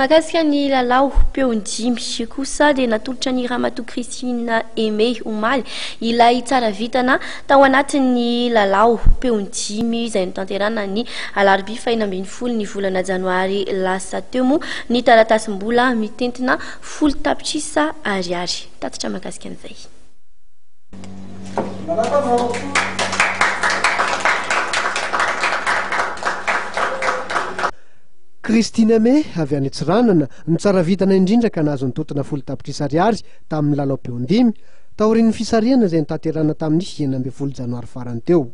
Mahakasika ny lalao peondimy kosa dia natolotra ny Ramatoa Christine Aimé Omaly ilay tsara vitana tao anatin'ny lalao peondimy izay notanterana ny alarobia faha 12 ny volana janoary lasa teo moa ny taratasim-bola mitentina 10 tapitrisa ariary. Tatitra mahakasika an'izay. Christine Aimé avy any Tsiranana ny tsara vitana indrindra ka nahazo nitotona 10 tapitrisa ariary tamin'ny lalao peondimy taorian'ny fisariana izay nitanterana tamin'ny 9 janoary farany teo.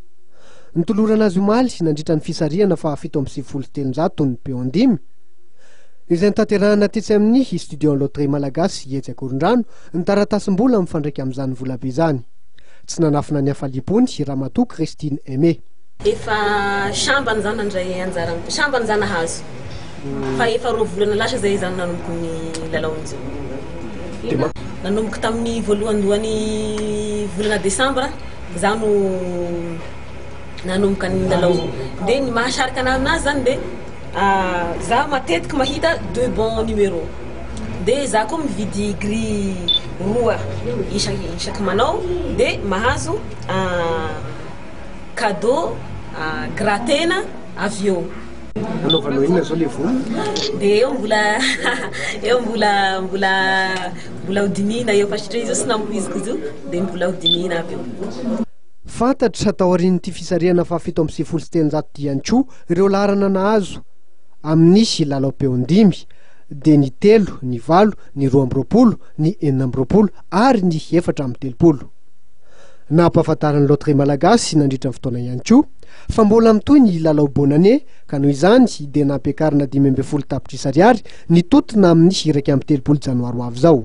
Nitolorana azy omaly nandritra ny fisariana fa 7,700 ny peondimy izay nitanterana tetsy amin'ny studion loterie malagasy Etsy Akorondrano ny taratasim-bola mifandraika amin'izany volabe izany. Tsy nanafina ny hafalipony Ramatoa Christine Aimé. Efa shambany zany andray anjarany shambany zany nahazo fa efa roa volana lasa zay zany nanomboky ny lalaon'izay nanomboky tamin'ny voalohandohan'ny volana desambra za no nanomboka ny lalao dia ny mahasarika anazy zany dia za matetiky mahita 2 bons numéros dia za koa mividy gris roa isaky manao dia mahazo cadeau gratena avion. Nanaovanao inona zao le vola? Dia eo mbola hodinina eo pasitry izy sy nampoiziko izy dia mbola hodinina avy eo. Fantatra tao aorian'ity fisariana fa 7,700 diantsho ireo laharana nahazo amin'ny lalao peondimy dia ny 3, ny 8, ny 12, ny 14 ary ny 430. Nampahafantaran'ny loterie malagasy nandritra ny fotoana ihany koa fa mbola mitohy ny lalao bonane ka noho izany dia nampiakarina 15 tapitrisa ariary nitotona amin'ny 1 janoary ho avy izao.